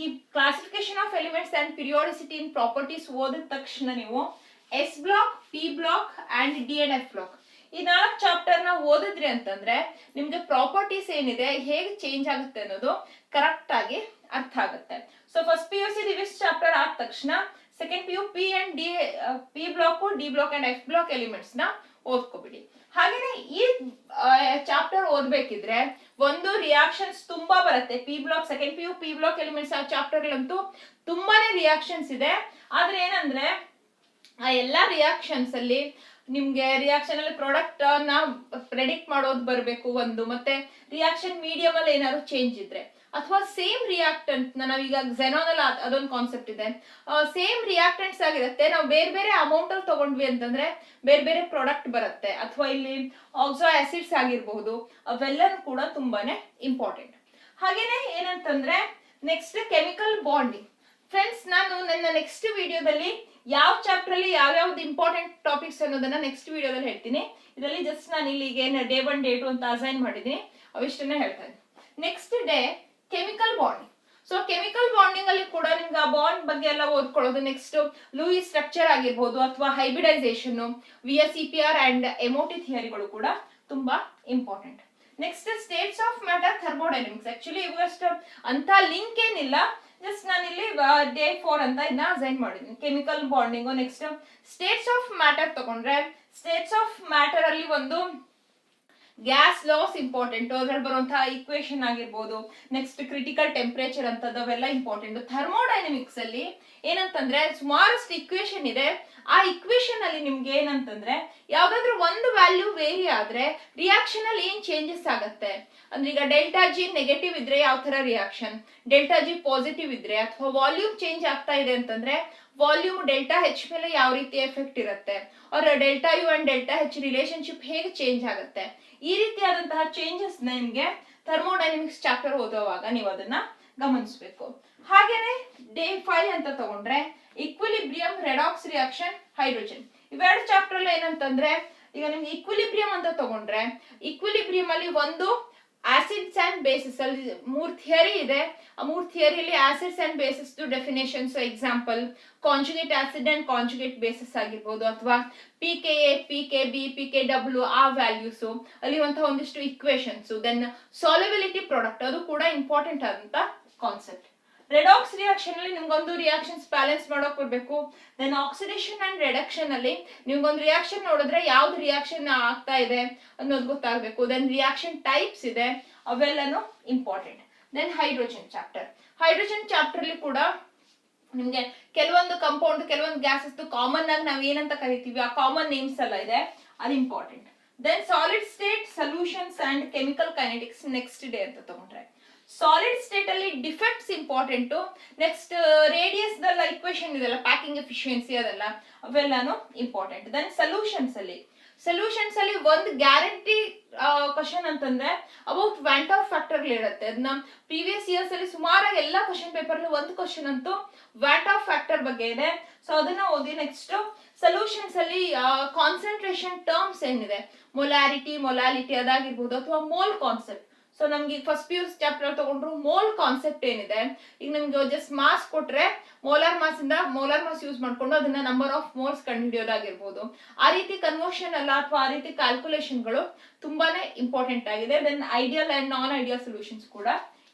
ಈ classification of elements and periodicity in properties ಓದಿದ ತಕ್ಷಣ ನೀವು S block, P block and D and F block ಈ 4 ಚಾಪ್ಟರ್ ನ ಓದಿದ್ರಿ ಅಂತಂದ್ರೆ ನಿಮ್ಗೆ ಪ್ರಾಪರ್ಟೀಸ್ ಏನಿದೆ ಹೇಗೆ ಚೇಂಜ್ ಆಗುತ್ತೆ ಅನ್ನೋದು ಕರೆಕ್ಟ್ ಆಗಿ ಅರ್ಥ ಆಗುತ್ತೆ. So first PUC this chapter ಆದ ತಕ್ಷಣ second PU P and D, P block, D block and F block elements ನ ಓದ್ಕೊಬಿಡಿ. ಹಾಗೇನೆ ಈ ಚಾಪ್ಟರ್ ಓದ್ಬೇಕಿದ್ರೆ ಒಂದು ರಿಯಾಕ್ಷನ್ಸ್ ತುಂಬಾ ಬರುತ್ತೆ. P block, second PU P block elements ಆ ಚಾಪ್ಟರ್ ಅಂತೂ ತುಂಬಾನೇ ರಿಯಾಕ್ಷನ್ಸ್ ಇದೆ. ಆದ್ರೆ ಏನಂದ್ರೆ ಆ ಎಲ್ಲಾ ರಿಯಾಕ್ಷನ್ಸ್ ಅಲ್ಲಿ ನಿಮ್ಗೆ ರಿಯಾಕ್ಷನ್ ಅಲ್ಲಿ ಪ್ರಾಡಕ್ಟ್ ನ ಪ್ರೆಡಿಕ್ಟ್ ಮಾಡೋದು ಬರಬೇಕು ಒಂದು, ಮತ್ತೆ ರಿಯಾಕ್ಷನ್ ಮೀಡಿಯಂ ಅಲ್ಲಿ ಏನಾದ್ರು ಚೇಂಜ್ ಇದ್ರೆ, ಅಥವಾ ಸೇಮ್ ರಿಯಾಕ್ಟೆಂಟ್ ನಾವೀಗ ಝೆನಾನ್ ಅಲ್ಲಿ ಅದೊಂದು ಕಾನ್ಸೆಪ್ಟ್ ಇದೆ, ಸೇಮ್ ರಿಯಾಕ್ಟೆಂಟ್ಸ್ ಆಗಿರುತ್ತೆ, ನಾವು ಬೇರೆ ಬೇರೆ ಅಮೌಂಟ್ ಅಲ್ಲಿ ತಗೊಂಡ್ವಿ ಅಂತಂದ್ರೆ ಬೇರೆ ಬೇರೆ ಪ್ರಾಡಕ್ಟ್ ಬರುತ್ತೆ. ಅಥವಾ ಇಲ್ಲಿ ಆಕ್ಸೋ ಆಸಿಡ್ಸ್ ಆಗಿರಬಹುದು, ಅವೆಲ್ಲನೂ ಕೂಡ ತುಂಬಾನೇ ಇಂಪಾರ್ಟೆಂಟ್. ಹಾಗೇನೆ ಏನಂತಂದ್ರೆ ನೆಕ್ಸ್ಟ್ ಕೆಮಿಕಲ್ ಬಾಂಡಿಂಗ್. ಫ್ರೆಂಡ್ಸ್, ನಾನು ನನ್ನ ನೆಕ್ಸ್ಟ್ ವಿಡಿಯೋದಲ್ಲಿ ಯಾವ ಚಾಪ್ಟರ್ ಅಲ್ಲಿ ಯಾವ್ಯಾವ್ದು ಇಂಪಾರ್ಟೆಂಟ್ ಟಾಪಿಕ್ಸ್ ಅನ್ನೋದನ್ನ ನೆಕ್ಸ್ಟ್ ವಿಡಿಯೋದಲ್ಲಿ ಹೇಳ್ತೀನಿ. ಇದರಲ್ಲಿ ಜಸ್ಟ್ ನಾನು ಇಲ್ಲಿಗೆ ಡೇ 1 ಡೇ 2 ಅಂತ ಅಸೈನ್ ಮಾಡಿದ್ದೀನಿ, ಅವಿಷ್ಟನ್ನೇ ಹೇಳ್ತಾ ಇದ್ದೀನಿ. Next day chemical bonding. So chemical bonding ಅಲ್ಲಿ ಕೂಡ ನಿಮ್ಗೆ ಆ ಬಾಂಡ್ ಬಗ್ಗೆ ಎಲ್ಲ ಓದ್ಕೊಳ್ಳೋದು. ನೆಕ್ಸ್ಟ್ ಲೂಯಿ ಸ್ಟ್ರಕ್ಚರ್ ಆಗಿರ್ಬೋದು, ಅಥವಾ ಹೈಬ್ರಿಡೈಸೇಷನ್, VSEPR ಅಂಡ್ ಎಮೋಟಿ ಥಿಯರಿಗಳು ಕೂಡ ತುಂಬಾ important. Next states of matter, thermodynamics. Actually ಇವಷ್ಟು ಅಂತ ಲಿಂಕ್ ಏನಿಲ್ಲ, ಜಸ್ಟ್ ನಾನಿಲ್ಲಿ ಡೇ 4 ಅಂತ ಇದನ್ನ ಅಸೈನ್ ಮಾಡಿದ್ದೀನಿ. Chemical bonding. Next states of matter ತಗೊಂಡ್ರೆ ಸ್ಟೇಟ್ಸ್ ಆಫ್ ಮ್ಯಾಟರ್ ಅಲ್ಲಿ ಒಂದು ಗ್ಯಾಸ್ ಲಾಸ್ ಇಂಪಾರ್ಟೆಂಟ್, ಅದ್ರಲ್ಲಿ ಬರುವಂತಹ ಇಕ್ವೇಶನ್ ಆಗಿರ್ಬೋದು, ನೆಕ್ಸ್ಟ್ ಕ್ರಿಟಿಕಲ್ ಟೆಂಪರೇಚರ್ ಅಂತದ್ದು ಅವೆಲ್ಲ ಇಂಪಾರ್ಟೆಂಟ್. ಥರ್ಮೋಡೈನಮಿಕ್ಸ್ ಅಲ್ಲಿ ಏನಂತಂದ್ರೆ ಸುಮಾರಷ್ಟು ಇಕ್ವೇಶನ್ ಇದೆ. ಆ ಇಕ್ವೇಶನ್ ಅಲ್ಲಿ ನಿಮ್ಗೆ ಏನಂತಂದ್ರೆ ಯಾವ್ದಾದ್ರು ಒಂದು ವ್ಯಾಲ್ಯೂ ವೇರಿ ಆದ್ರೆ ರಿಯಾಕ್ಷನ್ ಅಲ್ಲಿ ಏನ್ ಚೇಂಜಸ್ ಆಗತ್ತೆ ಅಂದ್ರೆ, ಈಗ ΔG ನೆಗೆಟಿವ್ ಇದ್ರೆ ಯಾವ ತರ ರಿಯಾಕ್ಷನ್, ΔG ಪಾಸಿಟಿವ್ ಇದ್ರೆ, ಅಥವಾ ವಾಲ್ಯೂಮ್ ಚೇಂಜ್ ಆಗ್ತಾ ಇದೆ ಅಂತಂದ್ರೆ ವಾಲ್ಯೂಮ್ ΔH ಮೇಲೆ ಯಾವ ರೀತಿ ಎಫೆಕ್ಟ್ ಇರುತ್ತೆ, ಅವ್ರ ΔU ಅಂಡ್ ΔH ರಿಲೇಶನ್ಶಿಪ್ ಹೇಗೆ ಚೇಂಜ್ ಆಗುತ್ತೆ, ಈ ರೀತಿಯಾದಂತಹ ಚೇಂಜಸ್ ನಿಮ್ಗೆ ಥರ್ಮೋಡೈನಮಿಕ್ಸ್ ಚಾಪ್ಟರ್ ಓದುವಾಗ ನೀವು ಅದನ್ನ ಗಮನಿಸಬೇಕು. ಹಾಗೇನೆ ಡೇ 5 ಅಂತ ತಗೊಂಡ್ರೆ ಇಕ್ವಿಲಿಬ್ರಿಯಂ, ರೆಡಾಕ್ಸ್ ರಿಯಾಕ್ಷನ್, ಹೈಡ್ರೋಜನ್ ಇವೆರಡು ಚಾಪ್ಟರ್ ಅಲ್ಲಿ ಏನಂತಂದ್ರೆ, ಈಗ ನಿಮ್ಗೆ ಇಕ್ವಿಲಿಬ್ರಿಯಂ ಅಂತ ತಗೊಂಡ್ರೆ ಇಕ್ವಿಲಿಬ್ರಿಯಂ ಅಲ್ಲಿ ಒಂದು ಆಸಿಡ್ಸ್ ಅಂಡ್ ಬೇಸಿಸ್ ಅಲ್ಲಿ 3 ಥಿಯರಿ ಇದೆ. ಆ 3 ಥಿಯರಿಯಲ್ಲಿ acids and bases definitions, example conjugate acid and conjugate bases ಆಗಿರ್ಬೋದು, ಅಥವಾ PKA, PKB, PKW ಆ ವ್ಯಾಲ್ಯೂಸ್ ಅಲ್ಲಿ ಒಂದಿಷ್ಟು ಇಕ್ವೇಶನ್ಸ್. ದೆನ್ ಸಾಲ್ಯುಬಿಲಿಟಿ ಪ್ರಾಡಕ್ಟ್, ಅದು ಕೂಡ ಇಂಪಾರ್ಟೆಂಟ್ ಆದಂತ ಕಾನ್ಸೆಪ್ಟ್. ರೆಡಾಕ್ಸ್ ರಿಯಾಕ್ಷನ್ ಅಲ್ಲಿ ನಿಮ್ಗೊಂದು ರಿಯಾಕ್ಷನ್ಸ್ ಬ್ಯಾಲೆನ್ಸ್ ಮಾಡೋಕ್ ಬರ್ಬೇಕು. ದೆನ್ ಆಕ್ಸಿಡೇಷನ್ ಅಂಡ್ ರಿಡಕ್ಷನ್ ಅಲ್ಲಿ ನಿಮ್ಗೊಂದು ರಿಯಾಕ್ಷನ್ ನೋಡಿದ್ರೆ ಯಾವ್ದು ರಿಯಾಕ್ಷನ್ ಆಗ್ತಾ ಇದೆ ಅನ್ನೋದು ಗೊತ್ತಾಗಬೇಕು. ದೆನ್ ರಿಯಾಕ್ಷನ್ ಟೈಪ್ಸ್ ಇದೆ, ಅವೆಲ್ಲನೂ important. Then hydrogen chapter. Hydrogen chapter ಅಲ್ಲಿ ಕೂಡ ನಿಮ್ಗೆ ಕೆಲವೊಂದು ಕಂಪೌಂಡ್, ಕೆಲವೊಂದು ಗ್ಯಾಸಸ್ ಕಾಮನ್ ಆಗಿ ನಾವ್ ಏನಂತ ಕರಿತೀವಿ ಆ ಕಾಮನ್ ನೇಮ್ಸ್ ಎಲ್ಲ ಇದೆ, ಅದು important. Then solid state solutions and chemical kinetics next day ಅಂತ ತಗೊಂಡ್ರೆ ಸಾಲಿಡ್ ಸ್ಟೇಟ್ ಅಲ್ಲಿ ಡಿಫೆಕ್ಟ್ಸ್ ಇಂಪಾರ್ಟೆಂಟ್. ನೆಕ್ಸ್ಟ್ ರೇಡಿಯಸ್ ದಲ್ಲ ಇಕ್ವೇಶನ್ ಇದೆಲ್ಲ, ಪ್ಯಾಕಿಂಗ್ ಎಫಿಷಿಯನ್ಸಿ ಅದೆಲ್ಲ ಅವೆಲ್ಲಾನು ಇಂಪಾರ್ಟೆಂಟ್. ದೆನ್ ಸೊಲ್ಯೂಷನ್ಸ್ ಅಲ್ಲಿ ಒಂದು ಗ್ಯಾರಂಟಿ ಕ್ವಶನ್ ಅಂತಂದ್ರೆ ಅಬೌಟ್ ವ್ಯಾಂಟ್ ಆಫ್ ಫ್ಯಾಕ್ಟರ್ ಇರುತ್ತೆ. ಅದನ್ನ ಪ್ರೀವಿಯಸ್ ಇಯರ್ಸ್ ಅಲ್ಲಿ ಸುಮಾರಾಗಿ ಎಲ್ಲ ಕ್ವಶನ್ ಪೇಪರ್ ಅಲ್ಲಿ ಒಂದು ಕ್ವಶನ್ ಅಂತೂ ವ್ಯಾಂಟ್ ಆಫ್ ಫ್ಯಾಕ್ಟರ್ ಬಗ್ಗೆ ಇದೆ. ಸೊ ಅದನ್ನ ಓದಿ. ನೆಕ್ಸ್ಟ್ ಸೊಲ್ಯೂಷನ್ಸ್ ಅಲ್ಲಿ ಕಾನ್ಸಂಟ್ರೇಷನ್ ಟರ್ಮ್ಸ್ ಏನಿದೆ, ಮೊಲಾಲಿಟಿ ಅದಾಗಿರ್ಬೋದು, ಅಥವಾ ಮೋಲ್ ಕಾನ್ಸೆಪ್ಟ್. ಸೊ ನಮ್ಗೆ ಫಸ್ಟ್ PU ಚಾಪ್ಟರ್ ತಗೊಂಡ್ರು ಮೋಲ್ ಕಾನ್ಸೆಪ್ಟ್ ಏನಿದೆ, ಈಗ ನಮ್ಗೆ ಜಸ್ಟ್ ಮಾಸ್ ಕೊಟ್ರೆ ಮೋಲಾರ್ ಮಾಸ್ ಯೂಸ್ ಮಾಡ್ಕೊಂಡು ಅದನ್ನ ನಂಬರ್ ಆಫ್ ಮೋಲ್ಸ್ ಕಂಡುಹಿಡಿಯೋದಾಗಿರ್ಬೋದು, ಆ ರೀತಿ ಕನ್ವರ್ಷನ್ ಅಲ್ಲ ಅಥವಾ ಆ ರೀತಿ ಕ್ಯಾಲ್ಕುಲೇಷನ್ಗಳು ತುಂಬಾನೇ ಇಂಪಾರ್ಟೆಂಟ್ ಆಗಿದೆ. Then ideal and non ideal solutions ಕೂಡ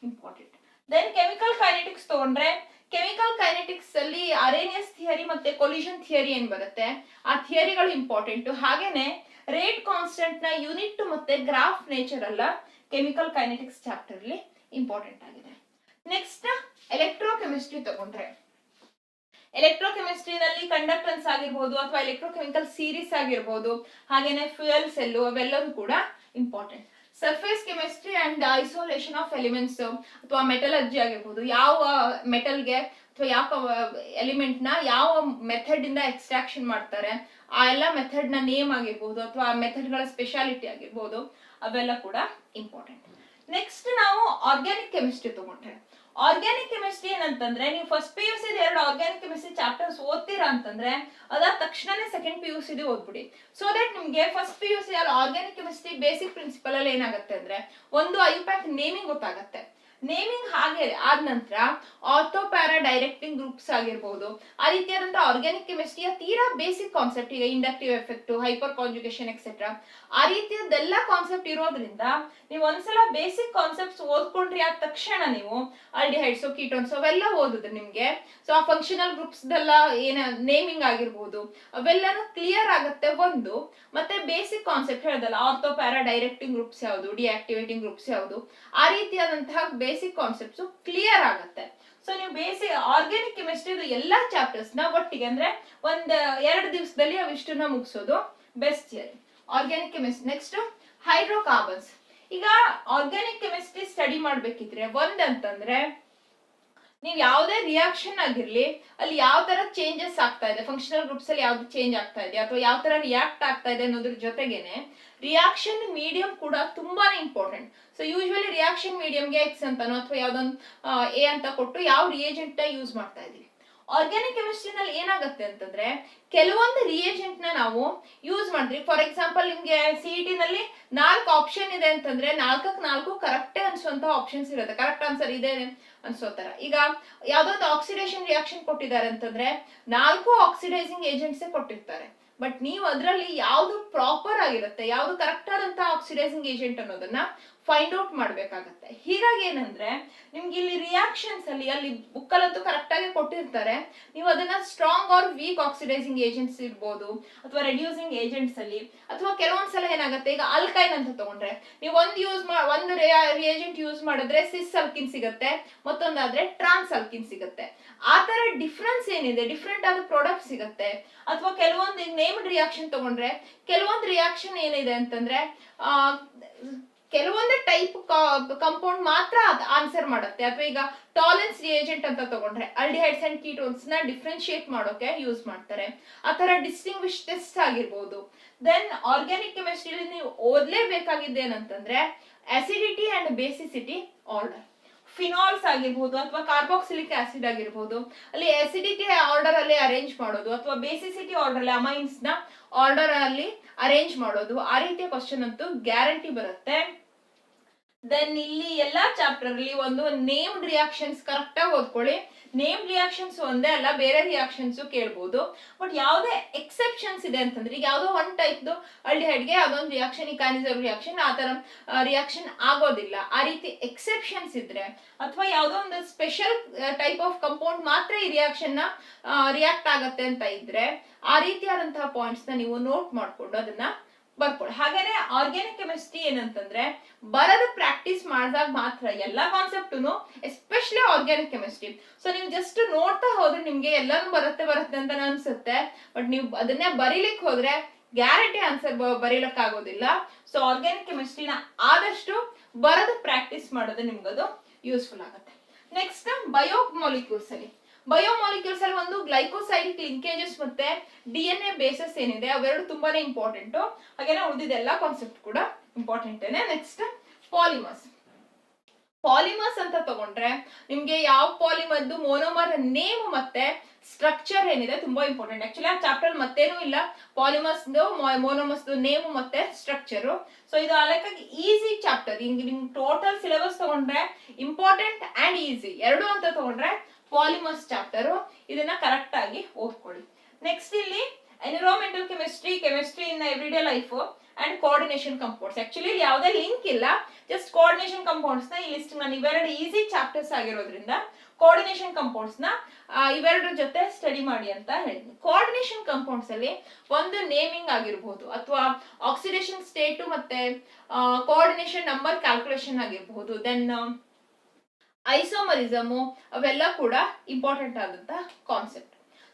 ಇಂಪಾರ್ಟೆಂಟ್. ದೆನ್ ಕೆಮಿಕಲ್ ಕೈನೆಟಿಕ್ಸ್ ತಗೊಂಡ್ರೆ ಕೆಮಿಕಲ್ ಕೈನೆಟಿಕ್ಸ್ ಅಲ್ಲಿ ಅರೇನಿಯಸ್ ಥಿಯರಿ ಮತ್ತೆ ಕೊಲಿಷನ್ ಥಿಯರಿ ಏನ್ ಬರುತ್ತೆ, ಆ ಥಿಯರಿಗಳು ಇಂಪಾರ್ಟೆಂಟ್. ಹಾಗೇನೆ ರೇಟ್ ಕಾನ್ಸ್ಟೆಂಟ್ ನ ಯೂನಿಟ್ ಮತ್ತೆ ಗ್ರಾಫ್ ನೇಚರ್ ಅಲ್ಲ ಕೆಮಿಕಲ್ ಕೈನೆಟಿಕ್ಸ್ ಚಾಪ್ಟರ್ ಅಲ್ಲಿ ಇಂಪಾರ್ಟೆಂಟ್ ಆಗಿದೆ. ನೆಕ್ಸ್ಟ್ ಎಲೆಕ್ಟ್ರೋಕೆಮಿಸ್ಟ್ರಿ ತಗೊಂಡ್ರೆ ಎಲೆಕ್ಟ್ರೋಕೆಮಿಸ್ಟ್ರಿನಲ್ಲಿ ಕಂಡಕ್ಟನ್ಸ್ ಆಗಿರ್ಬೋದು ಅಥವಾ ಎಲೆಕ್ಟ್ರೋಕೆಮಿಕಲ್ ಸೀರೀಸ್ ಆಗಿರ್ಬೋದು, ಹಾಗೇನೆ ಫ್ಯೂಯಲ್ ಸೆಲ್ ಅವೆಲ್ಲವೂ ಕೂಡ important. Surface chemistry and isolation of elements ಅಥವಾ ಮೆಟಲರ್ಜಿ ಆಗಿರ್ಬೋದು, ಯಾವ ಮೆಟಲ್ಗೆ ಅಥವಾ ಯಾವ ಎಲಿಮೆಂಟ್ ನ ಯಾವ ಮೆಥಡ್ ಇಂದ ಎಕ್ಸ್ಟ್ರಾಕ್ಷನ್ ಮಾಡ್ತಾರೆ, ಆ ಎಲ್ಲ ಮೆಥಡ್ ನ ನೇಮ್ ಆಗಿರ್ಬೋದು ಅಥವಾ ಆ ಮೆಥಡ್ ಗಳ ಸ್ಪೆಷಾಲಿಟಿ ಆಗಿರ್ಬೋದು, ಅವೆಲ್ಲ ಕೂಡ ಇಂಪಾರ್ಟೆಂಟ್. ನೆಕ್ಸ್ಟ್ ನಾವು ಆರ್ಗ್ಯಾನಿಕ್ ಕೆಮಿಸ್ಟ್ರಿ ತಗೊಂಡ್ರೆ ಆರ್ಗ್ಯಾನಿಕ್ ಕೆಮಿಸ್ಟ್ರಿ ಏನಂತಂದ್ರೆ, ನೀವು first PUC 2 organic chemistry chapters ಓದ್ತೀರಾ ಅಂತಂದ್ರೆ ಅದಾದ ತಕ್ಷಣನೇ ಸೆಕೆಂಡ್ PUC ಓದ್ಬಿಡಿ. ಸೊ ದಟ್ ನಿಮ್ಗೆ first PUC organic chemistry basic principle ಅಲ್ಲಿ ಏನಾಗುತ್ತೆ ಅಂದ್ರೆ ಒಂದು ಐಯುಪ್ಯಾಕ್ ನೇಮಿಂಗ್ ಗೊತ್ತಾಗತ್ತೆ. ನೇಮಿಂಗ್ ಹಾಗೆ ಆದ ನಂತರ ಆರ್ಥೋಪ್ಯಾರಾ ಡೈರೆಕ್ಟಿಂಗ್ ಗ್ರೂಪ್ಸ್ ಆಗಿರ್ಬೋದು, ಆ ರೀತಿಯಾದಂತಹ ಆರ್ಗ್ಯಾನಿಕ್ ಕೆಮಿಸ್ಟ್ರಿಯ ತೀರಾ ಬೇಸಿಕ್ ಕಾನ್ಸೆಪ್ಟ್, ಈಗ inductive effect, hyperconjugation etcetera, ಆ ರೀತಿಯದೆಲ್ಲ ಕಾನ್ಸೆಪ್ಟ್ ಇರೋದ್ರಿಂದ ನೀವು ಒಂದ್ಸಲ ಬೇಸಿಕ್ ಕಾನ್ಸೆಪ್ಟ್ಸ್ ಓದ್ಕೊಂಡ್ರಿ ಆದ ತಕ್ಷಣ ನೀವು ಆಲ್ಡಿಹೈಡ್ಸ್, ಕೀಟೋನ್ಸ್ ಅವೆಲ್ಲ ಓದಿದ್ರೆ ನಿಮ್ಗೆ ಸೊ ಆ ಫಂಕ್ಷನಲ್ ಗ್ರೂಪ್ಸ್ ದೆಲ್ಲ ಏನ ನೇಮಿಂಗ್ ಆಗಿರ್ಬೋದು ಅವೆಲ್ಲನೂ ಕ್ಲಿಯರ್ ಆಗುತ್ತೆ ಒಂದು. ಮತ್ತೆ ಬೇಸಿಕ್ ಕಾನ್ಸೆಪ್ಟ್ ಹೇಳ್ದಲ್ಲ, ಆರ್ಥೋಪ್ಯಾರಾ ಡೈರೆಕ್ಟಿಂಗ್ ಗ್ರೂಪ್ಸ್ ಯಾವುದು, ಡಿಆಕ್ಟಿವೇಟಿಂಗ್ ಗ್ರೂಪ್ಸ್ ಯಾವುದು, ಆ ರೀತಿಯಾದಂತಹ ಬೇಸಿಕ್ ಕಾನ್ಸೆಪ್ಟ್ಸ್ ಕ್ಲಿಯರ್ ಆಗುತ್ತೆ. ಸೊ ನೀವು ಬೇಸಿಕ್ ಆರ್ಗ್ಯಾನಿಕ್ ಕೆಮಿಸ್ಟ್ರಿ ಎಲ್ಲಾ ಚಾಪ್ಟರ್ಸ್ ನ ಒಟ್ಟಿಗೆ ಅಂದ್ರೆ ಒಂದ್ 2 ದಿವಸದಲ್ಲಿ ಅವಿಷ್ಟನ್ನ ಮುಗಿಸೋದು best theory organic chemistry. Next hydrocarbons. ಈಗ ಆರ್ಗ್ಯಾನಿಕ್ ಕೆಮಿಸ್ಟ್ರಿ ಸ್ಟಡಿ ಮಾಡ್ಬೇಕಿದ್ರೆ ಒಂದಂತಂದ್ರೆ ನೀವು ಯಾವುದೇ ರಿಯಾಕ್ಷನ್ ಆಗಿರ್ಲಿ ಅಲ್ಲಿ ಯಾವ ತರ ಚೇಂಜಸ್ ಆಗ್ತಾ ಇದೆ, ಫಂಕ್ಷನಲ್ ಗ್ರೂಪ್ಸ್ ಅಲ್ಲಿ ಯಾವ್ದು ಚೇಂಜ್ ಆಗ್ತಾ ಇದೆ ಅಥವಾ ಯಾವ ತರ ರಿಯಾಕ್ಟ್ ಆಗ್ತಾ ಇದೆ ಅನ್ನೋದ್ರ ಜೊತೆಗೇನೆ ರಿಯಾಕ್ಷನ್ ಮೀಡಿಯಂ ಕೂಡ ತುಂಬಾನೇ ಇಂಪಾರ್ಟೆಂಟ್. ಸೊ ಯೂಶುವಲಿ ರಿಯಾಕ್ಷನ್ ಮೀಡಿಯಂಗೆ ಎಕ್ಸ್ ಅಂತಾನೋ ಅಥವಾ ಯಾವ್ದೊಂದು ಎ ಅಂತ ಕೊಟ್ಟು ಯಾವ ರಿಯೇಜೆಂಟ್ ಯೂಸ್ ಮಾಡ್ತಾ ಇದೀವಿ. ಆರ್ಗ್ಯಾನಿಕ್ ಕೆಮಿಸ್ಟ್ರಿನಲ್ಲಿ ಏನಾಗುತ್ತೆ ಅಂತಂದ್ರೆ ಕೆಲವೊಂದು ರಿಯೇಜೆಂಟ್ ನ ನಾವು ಯೂಸ್ ಮಾಡಿದ್ರಿ. ಫಾರ್ ಎಕ್ಸಾಂಪಲ್ ನಿಮ್ಗೆ CET ನಲ್ಲಿ 4 ಆಪ್ಷನ್ ಇದೆ ಅಂತಂದ್ರೆ 4 ಕರೆಕ್ಟ್ ಅನ್ಸುವಂತ ಆಪ್ಷನ್ಸ್ ಇರುತ್ತೆ, ಕರೆಕ್ಟ್ ಆನ್ಸರ್ ಇದೆ ಅನ್ಸೋತರ. ಈಗ ಯಾವ್ದೊಂದು ಆಕ್ಸಿಡೇಷನ್ ರಿಯಾಕ್ಷನ್ ಕೊಟ್ಟಿದ್ದಾರೆ ಅಂತಂದ್ರೆ 4 ಆಕ್ಸಿಡೈಸಿಂಗ್ ಏಜೆಂಟ್ಸ್ ಕೊಟ್ಟಿರ್ತಾರೆ, ಬಟ್ ನೀವು ಅದರಲ್ಲಿ ಯಾವ್ದು ಪ್ರಾಪರ್ ಆಗಿರುತ್ತೆ, ಯಾವ್ದು ಕರೆಕ್ಟ್ ಆದಂತ ಆಕ್ಸಿಡೈಸಿಂಗ್ ಏಜೆಂಟ್ ಅನ್ನೋದನ್ನ ಫೈಂಡ್ ಔಟ್ ಮಾಡ್ಬೇಕಾಗತ್ತೆ. ಹೀಗಾಗಿ ಏನಂದ್ರೆ ನಿಮ್ಗೆ ಇಲ್ಲಿ ರಿಯಾಕ್ಷನ್ಸ್ ಅಲ್ಲಿ ಬುಕ್ಕಲ್ಲಂತೂ ಕರೆಕ್ಟ್ ಆಗಿ ಕೊಟ್ಟಿರ್ತಾರೆ, ನೀವು ಅದನ್ನ strong or weak oxidising agents ಇರ್ಬೋದು ಅಥವಾ ರೆಡ್ಯೂಸಿಂಗ್ ಏಜೆಂಟ್ಸ್ ಅಲ್ಲಿ, ಅಥವಾ ಕೆಲವೊಂದ್ಸಲ ಏನಾಗುತ್ತೆ ಈಗ ಅಲ್ಕೈನ್ ಅಂತ ತಗೊಂಡ್ರೆ ನೀವು ಒಂದು ರಿಯೇಜೆಂಟ್ ಯೂಸ್ ಮಾಡಿದ್ರೆ ಸಿಸ್ ಅಲ್ಕಿನ್ ಸಿಗುತ್ತೆ, ಮತ್ತೊಂದಾದ್ರೆ ಟ್ರಾನ್ಸ್ ಅಲ್ಕಿನ್ ಸಿಗುತ್ತೆ. ಆ ತರ ಡಿಫ್ರೆನ್ಸ್ ಏನಿದೆ, ಡಿಫ್ರೆಂಟ್ ಆದ ಪ್ರಾಡಕ್ಟ್ ಸಿಗುತ್ತೆ. ಅಥವಾ ಕೆಲವೊಂದು ನೇಮ್ಡ್ ರಿಯಾಕ್ಷನ್ ತಗೊಂಡ್ರೆ ಕೆಲವೊಂದು ರಿಯಾಕ್ಷನ್ ಏನಿದೆ ಅಂತಂದ್ರೆ ಕೆಲವೊಂದು ಟೈಪ್ ಕಂಪೌಂಡ್ ಮಾತ್ರ ಆನ್ಸರ್ ಮಾಡುತ್ತೆ. ಅಥವಾ ಈಗ ಟಾಲೆನ್ಸ್ ರಿಯೇಜೆಂಟ್ ಅಂತ ತಗೊಂಡ್ರೆ ಆಲ್ಡಿಹೈಡ್ಸ್ ಅಂಡ್ ಕೀಟೋನ್ಸ್ ನ ಡಿಫ್ರೆನ್ಶಿಯೇಟ್ ಮಾಡೋಕೆ ಯೂಸ್ ಮಾಡ್ತಾರೆ. ಆ ತರ ಡಿಸ್ಟಿಂಗ್ವಿಶ್ ಟೆಸ್ಟ್ ಆಗಿರ್ಬೋದು. ದೆನ್ ಆರ್ಗ್ಯಾನಿಕ್ ಕೆಮಿಸ್ಟ್ರಿಯಲ್ಲಿ ನೀವು ಓದ್ಲೇಬೇಕಾಗಿದ್ದೇನಂತಂದ್ರೆ acidity and basicity order. Phenols ಆಗಿರ್ಬೋದು ಅಥವಾ ಕಾರ್ಬಾಕ್ಸಿಲಿಕ್ ಆಸಿಡ್ ಆಗಿರ್ಬೋದು, ಅಲ್ಲಿ ಅಸಿಡಿಟಿ ಆರ್ಡರ್ ಅಲ್ಲಿ ಅರೇಂಜ್ ಮಾಡೋದು ಅಥವಾ ಬೇಸಿಸಿಟಿ ಆರ್ಡರ್ ಅಲ್ಲಿ ಅಮೈನ್ಸ್ ನ ಆರ್ಡರ್ ಅಲ್ಲಿ ಅರೇಂಜ್ ಮಾಡೋದು, ಆ ರೀತಿಯ ಕ್ವಶನ್ ಅಂತೂ ಗ್ಯಾರಂಟಿ ಬರುತ್ತೆ. ದೆನ್ ಇಲ್ಲಿ ಎಲ್ಲಾ ಚಾಪ್ಟರ್ ಅಲ್ಲಿ ಒಂದು ನೇಮ್ಡ್ ರಿಯಾಕ್ಷನ್ಸ್ ಕರೆಕ್ಟ್ ಆಗಿ ಓದ್ಕೊಳ್ಳಿ. ನೇಮ್ ರಿಯಾಕ್ಷನ್ಸ್ ಒಂದೇ ಅಲ್ಲ, ಬೇರೆ ರಿಯಾಕ್ಷನ್ಸ್ ಕೇಳ್ಬೋದು. ಬಟ್ ಯಾವುದೇ ಎಕ್ಸೆಪ್ಷನ್ಸ್ ಇದೆ ಅಂತಂದ್ರೆ ಈಗ ಯಾವ್ದೋ ಒಂದ್ ಟೈಪ್ದು ಆಲ್ಡಿಹೈಡ್ಗೆ ಯಾವ್ದೊಂದು ರಿಯಾಕ್ಷನ್, ಈ ಕಾನಿಸಮ್ ರಿಯಾಕ್ಷನ್ ಆ ತರ ರಿಯಾಕ್ಷನ್ ಆಗೋದಿಲ್ಲ. ಆ ರೀತಿ ಎಕ್ಸೆಪ್ಷನ್ಸ್ ಇದ್ರೆ ಅಥವಾ ಯಾವ್ದೋ ಒಂದು ಸ್ಪೆಷಲ್ ಟೈಪ್ ಆಫ್ ಕಂಪೌಂಡ್ ಮಾತ್ರ ಈ ರಿಯಾಕ್ಷನ್ ನ ರಿಯಾಕ್ಟ್ ಆಗತ್ತೆ ಅಂತ ಇದ್ರೆ ಆ ರೀತಿಯಾದಂತಹ ಪಾಯಿಂಟ್ಸ್ ನ ನೀವು ನೋಟ್ ಮಾಡ್ಕೊಂಡು ಅದನ್ನ ಬರ್ಕೊಳ್ಳಿ. ಹಾಗೇನೆ ಆರ್ಗ್ಯಾನಿಕ್ ಕೆಮಿಸ್ಟ್ರಿ ಏನಂತಂದ್ರೆ ಬರದ ಪ್ರಾಕ್ಟೀಸ್ ಮಾಡಿದಾಗ ಮಾತ್ರ ಎಲ್ಲಾ ಕಾನ್ಸೆಪ್ಟುನು, ಎಸ್ಪೆಷಲಿ ಆರ್ಗ್ಯಾನಿಕ್ ಕೆಮಿಸ್ಟ್ರಿ. ಸೊ ನೀವು ಜಸ್ಟ್ ನೋಡ್ತಾ ಹೋದ್ರೆ ನಿಮ್ಗೆ ಎಲ್ಲಾನು ಬರುತ್ತೆ ಅಂತ ಅನ್ಸುತ್ತೆ, ಬಟ್ ನೀವು ಅದನ್ನೇ ಬರೀಲಿಕ್ಕೆ ಹೋದ್ರೆ ಗ್ಯಾರಂಟಿ ಆನ್ಸರ್ ಬರೀಲಕ್ ಆಗೋದಿಲ್ಲ. ಸೊ ಆರ್ಗ್ಯಾನಿಕ್ ಕೆಮಿಸ್ಟ್ರಿನ ಆದಷ್ಟು ಬರೆದು ಪ್ರಾಕ್ಟೀಸ್ ಮಾಡೋದು ನಿಮ್ಗದು ಯೂಸ್ಫುಲ್ ಆಗುತ್ತೆ. ನೆಕ್ಸ್ಟ್ ಬಯೋಮಾಲಿಕ್ಯೂಲ್ಸ್ ಅಲ್ಲಿ ಒಂದು ಗ್ಲೈಕೋಸೈಡಿಕ್ ಲಿಂಕೇಜಸ್ ಮತ್ತೆ DNA ಬೇಸಸ್ ಏನಿದೆ ಅವೆರಡು ತುಂಬಾನೇ ಇಂಪಾರ್ಟೆಂಟ್. ಹಾಗೇನೆ ಉಳಿದಿದೆಲ್ಲ ಕಾನ್ಸೆಪ್ಟ್ ಕೂಡ ಇಂಪಾರ್ಟೆಂಟ್. ನೆಕ್ಸ್ಟ್ ಪಾಲಿಮರ್ಸ್ ಅಂತ ತಗೊಂಡ್ರೆ ನಿಮ್ಗೆ ಯಾವ ಪಾಲಿಮರ್ದು ಮೋನೋಮರ್ ನೇಮ್ ಮತ್ತೆ ಸ್ಟ್ರಕ್ಚರ್ ಏನಿದೆ ತುಂಬಾ ಇಂಪಾರ್ಟೆಂಟ್. ಆಕ್ಚುಲಿ ಆ ಚಾಪ್ಟರ್ ಮತ್ತೇನೂ ಇಲ್ಲ, ಪಾಲಿಮರ್ಸ್ ಮೋನೋಮರ್ಸ್ ನೇಮ್ ಮತ್ತೆ ಸ್ಟ್ರಕ್ಚರ್. ಸೊ ಇದು ಅಲೆಕ್ಕಾಗಿ ಈಸಿ ಚಾಪ್ಟರ್. ಹಿಂಗೆ ನಿಮ್ ಟೋಟಲ್ ಸಿಲೆಬಸ್ ತಗೊಂಡ್ರೆ ಇಂಪಾರ್ಟೆಂಟ್ ಅಂಡ್ ಈಸಿ ಎರಡು ಅಂತ ತಗೊಂಡ್ರೆ ಪಾಲಿಮರ್ಸ್ ಚಾಪ್ಟರ್. ಇದನ್ನ ಕರೆಕ್ಟ್ ಆಗಿ ಓದ್ಕೊಳ್ಳಿ. ನೆಕ್ಸ್ಟ್ ಇಲ್ಲಿ environmental chemistry in everyday life and coordination compounds. Actually ಯಾವುದೇ ಲಿಂಕ್ ಇಲ್ಲ, ಜಸ್ಟ್ ಕೋಆರ್ಡಿನೇಷನ್ ಕಂಪೌಂಡ್ಸ್ ನ ಈ ಲಿಸ್ಟ್ ನಾನು ಇವೆರಡು ಈಸಿ ಚಾಪ್ಟರ್ಸ್ ಆಗಿರೋದ್ರಿಂದ ಕೋಆರ್ಡಿನೇಷನ್ ಕಂಪೌಂಡ್ಸ್ ನ ಇವೆರಡರ ಜೊತೆ ಸ್ಟಡಿ ಮಾಡಿ ಅಂತ ಹೇಳಿದ್ವಿ. ಕೋಆರ್ಡಿನೇಷನ್ ಕಂಪೌಂಡ್ಸ್ ಅಲ್ಲಿ ಒಂದು ನೇಮಿಂಗ್ ಆಗಿರಬಹುದು ಅಥವಾ ಆಕ್ಸಿಡೇಷನ್ ಸ್ಟೇಟ್ ಮತ್ತೆ ಕೋಆರ್ಡಿನೇಷನ್ ನಂಬರ್ ಕ್ಯಾಲ್ಕುಲೇಷನ್ ಆಗಿರಬಹುದು, ದೆನ್ ಐಸೋಮರಿಸಮು, ಅವೆಲ್ಲ ಕೂಡ ಇಂಪಾರ್ಟೆಂಟ್ ಆದಂತ ಕಾನ್ಸೆಪ್ಟ್.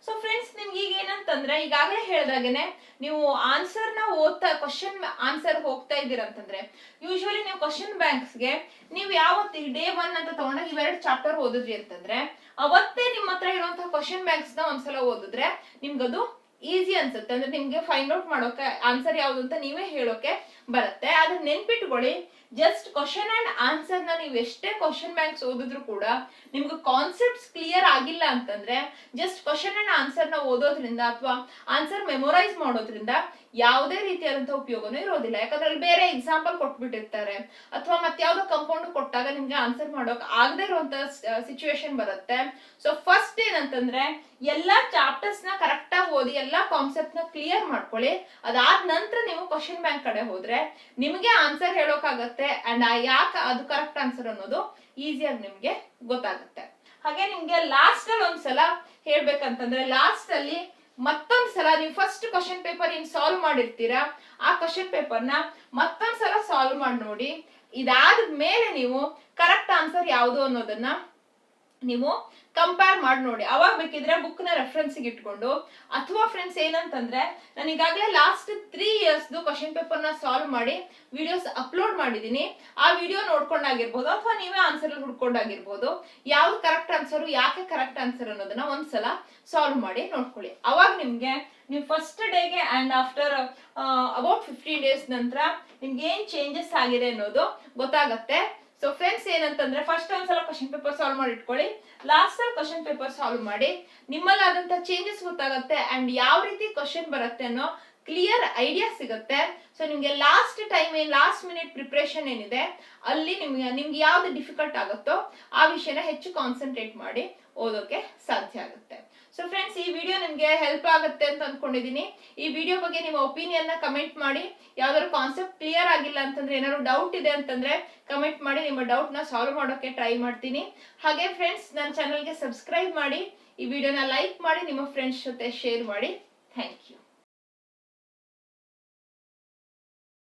ಸೊ ಫ್ರೆಂಡ್ಸ್ ನಿಮ್ಗೆ ಈಗ ಏನಂತಂದ್ರೆ ಈಗಾಗಲೇ ಹೇಳ್ದಾಗೇನೆ ನೀವು ಆನ್ಸರ್ ನ ಓದ್ತಾ ಕ್ವಶನ್ ಆನ್ಸರ್ ಹೋಗ್ತಾ ಇದ್ದೀರಂತಂದ್ರೆ ಯೂಶುವಲಿ ನೀವು ಕ್ವಶನ್ ಬ್ಯಾಂಕ್ಸ್ಗೆ ನೀವು ಯಾವತ್ತು ಡೇ 1 ಅಂತ ತಗೊಂಡಾಗ ಇವೆರಡು ಚಾಪ್ಟರ್ ಓದಿದ್ರಿ ಅಂತಂದ್ರೆ ಅವತ್ತೇ ನಿಮ್ಮ ಹತ್ರ ಇರುವಂತಹ ಕ್ವಶನ್ ಬ್ಯಾಂಕ್ಸ್ ನ ಒಂದ್ಸಲ ಓದಿದ್ರೆ ನಿಮ್ಗದು ಈಸಿ ಅನ್ಸುತ್ತೆ. ಅಂದ್ರೆ ನಿಮ್ಗೆ ಫೈಂಡ್ ಔಟ್ ಮಾಡೋಕೆ ಆನ್ಸರ್ ಯಾವ್ದು ಅಂತ ನೀವೇ ಹೇಳೋಕೆ ಬರುತ್ತೆ. ಆದ್ರೆ ನೆನ್ಪಿಟ್ಕೊಳ್ಳಿ, ಜಸ್ಟ್ ಕ್ವಶನ್ ಅಂಡ್ ಆನ್ಸರ್ ನ ನೀವು ಎಷ್ಟೇ ಕ್ವಶನ್ ಬ್ಯಾಂಕ್ಸ್ ಓದಿದ್ರು ಕೂಡ ನಿಮ್ಗೆ ಕಾನ್ಸೆಪ್ಟ್ಸ್ ಕ್ಲಿಯರ್ ಆಗಿಲ್ಲ ಅಂತಂದ್ರೆ ಜಸ್ಟ್ ಕ್ವಶನ್ ಅಂಡ್ ಆನ್ಸರ್ ನ ಓದೋದ್ರಿಂದ ಅಥವಾ ಆನ್ಸರ್ ಮೆಮೊರೈಸ್ ಮಾಡೋದ್ರಿಂದ ಯಾವುದೇ ರೀತಿಯಾದಂತಹ ಉಪಯೋಗನೂ ಇರೋದಿಲ್ಲ. ಯಾಕಂದ್ರೆ ಅಲ್ಲಿ ಬೇರೆ ಎಕ್ಸಾಂಪಲ್ ಕೊಟ್ಬಿಟ್ಟಿರ್ತಾರೆ ಅಥವಾ ಮತ್ಯಾವ್ದೋ ಕಂಪೌಂಡ್ ಕೊಟ್ಟಾಗ ನಿಮ್ಗೆ ಆನ್ಸರ್ ಮಾಡೋಕೆ ಆಗದೆ ಇರುವಂತಹ ಸಿಚುವೇಶನ್ ಬರುತ್ತೆ. ಸೊ ಫಸ್ಟ್ ಏನಂತಂದ್ರೆ ಎಲ್ಲಾ ಚಾಪ್ಟರ್ಸ್ ನ ಕರೆಕ್ಟ್ ಆಗಿ ಓದಿ ಎಲ್ಲಾ ಕಾನ್ಸೆಪ್ಟ್ ನ ಕ್ಲಿಯರ್ ಮಾಡ್ಕೊಳ್ಳಿ. ಅದಾದ ನಂತರ ನೀವು ಕ್ವಶನ್ ಬ್ಯಾಂಕ್ ಕಡೆ ಹೋದ್ರೆ ನಿಮ್ಗೆ ಆನ್ಸರ್ ಹೇಳೋಕಾಗತ್ತೆ ಅಂಡ್ ಯಾಕೆ ಅದು ಕರೆಕ್ಟ್ ಆನ್ಸರ್ ಅನ್ನೋದು ಈಸಿಯಾಗಿ ನಿಮ್ಗೆ ಗೊತ್ತಾಗುತ್ತೆ. ಹಾಗೆ ನಿಮ್ಗೆ ಲಾಸ್ಟ್ ಅಲ್ಲಿ ಒಂದ್ಸಲ ಹೇಳ್ಬೇಕಂತಂದ್ರೆ ಲಾಸ್ಟ್ ಅಲ್ಲಿ ಮತ್ತೊಂದ್ಸಲ ನೀವು ಫಸ್ಟ್ ಕ್ವಶನ್ ಪೇಪರ್ ಏನ್ ಸಾಲ್ವ್ ಮಾಡಿರ್ತೀರಾ ಆ ಕ್ವಶನ್ ಪೇಪರ್ ನ ಮತ್ತೊಂದ್ಸಲ ಸಾಲ್ವ್ ಮಾಡಿ ನೋಡಿ. ಇದಾದ ಮೇಲೆ ನೀವು ಕರೆಕ್ಟ್ ಆನ್ಸರ್ ಯಾವುದು ಅನ್ನೋದನ್ನ ನೀವು ಕಂಪೇರ್ ಮಾಡಿ ನೋಡಿ. ಅವಾಗ ಬೇಕಿದ್ರೆ ಬುಕ್ ನ ರೆಫರೆನ್ಸ್ ಇಟ್ಕೊಂಡು ಅಥವಾ ಫ್ರೆಂಡ್ಸ್ ಏನಂತಂದ್ರೆ ನಾನು ಈಗಾಗಲೇ ಲಾಸ್ಟ್ 3 years ಕ್ವಶನ್ ಪೇಪರ್ ನ ಸಾಲ್ವ್ ಮಾಡಿ ವಿಡಿಯೋಸ್ ಅಪ್ಲೋಡ್ ಮಾಡಿದೀನಿ. ಆ ವಿಡಿಯೋ ನೋಡ್ಕೊಂಡಾಗಿರ್ಬೋದು ಅಥವಾ ನೀವೇ ಆನ್ಸರ್ ಹುಡ್ಕೊಂಡಾಗಿರ್ಬೋದು. ಯಾವ್ದು ಕರೆಕ್ಟ್ ಆನ್ಸರ್ ಯಾಕೆ ಕರೆಕ್ಟ್ ಆನ್ಸರ್ ಅನ್ನೋದನ್ನ ಒಂದ್ಸಲ ಸಾಲ್ವ್ ಮಾಡಿ ನೋಡ್ಕೊಳ್ಳಿ. ಅವಾಗ ನಿಮ್ಗೆ ನೀವು ಫಸ್ಟ್ ಡೇಗೆ ಅಂಡ್ ಆಫ್ಟರ್ ಅಬೌಟ್ 15 days ನಂತರ ನಿಮ್ಗೆ ಏನ್ ಚೇಂಜಸ್ ಆಗಿದೆ ಅನ್ನೋದು ಗೊತ್ತಾಗತ್ತೆ. ಸೊ ಫ್ರೆಂಡ್ಸ್ ಏನಂತಂದ್ರೆ ಫಸ್ಟ್ ಒಂದ್ಸಲ ಕ್ವಶನ್ ಪೇಪರ್ ಸಾಲ್ವ್ ಮಾಡಿ ಇಟ್ಕೊಳ್ಳಿ, ಲಾಸ್ಟ್ ಅಲ್ಲಿ ಕ್ವಶನ್ ಪೇಪರ್ ಸಾಲ್ವ್ ಮಾಡಿ ನಿಮ್ಮಲ್ಲಿ ಆದಂತ ಚೇಂಜಸ್ ಗೊತ್ತಾಗತ್ತೆ ಅಂಡ್ ಯಾವ ರೀತಿ ಕ್ವಶನ್ ಬರುತ್ತೆ ಅನ್ನೋ ಕ್ಲಿಯರ್ ಐಡಿಯಾ ಸಿಗುತ್ತೆ. ಸೊ ನಿಮ್ಗೆ last time last minute preparation ಏನಿದೆ ಅಲ್ಲಿ ನಿಮ್ಗೆ ಯಾವ್ದು ಡಿಫಿಕಲ್ಟ್ ಆಗುತ್ತೋ ಆ ವಿಷಯನ ಹೆಚ್ಚು ಕಾನ್ಸಂಟ್ರೇಟ್ ಮಾಡಿ ಓದೋಕೆ ಸಾಧ್ಯ ಆಗುತ್ತೆ. ಸೊ ಫ್ರೆಂಡ್ಸ್ ಈ ವಿಡಿಯೋ ನಿಮ್ಗೆ ಹೆಲ್ಪ್ ಆಗುತ್ತೆ ಅಂತ ಅನ್ಕೊಂಡಿದೀನಿ. ಈ ವಿಡಿಯೋ ಬಗ್ಗೆ ನಿಮ್ಮ ಒಪಿನಿಯನ್ ನ ಕಮೆಂಟ್ ಮಾಡಿ. ಯಾವ್ದಾದ್ರು ಕಾನ್ಸೆಪ್ಟ್ ಕ್ಲಿಯರ್ ಆಗಿಲ್ಲ ಅಂತಂದ್ರೆ ಏನಾದ್ರು ಡೌಟ್ ಇದೆ ಅಂತಂದ್ರೆ ಕಮೆಂಟ್ ಮಾಡಿ, ನಿಮ್ಮ ಡೌಟ್ ನ ಸಾಲ್ವ್ ಮಾಡೋಕೆ ಟ್ರೈ ಮಾಡ್ತೀನಿ. ಹಾಗೆ ಫ್ರೆಂಡ್ಸ್ ನನ್ನ ಚಾನಲ್ಗೆ ಸಬ್ಸ್ಕ್ರೈಬ್ ಮಾಡಿ, ಈ ವಿಡಿಯೋನ ಲೈಕ್ ಮಾಡಿ, ನಿಮ್ಮ ಫ್ರೆಂಡ್ಸ್ ಜೊತೆ ಶೇರ್ ಮಾಡಿ. Thank you.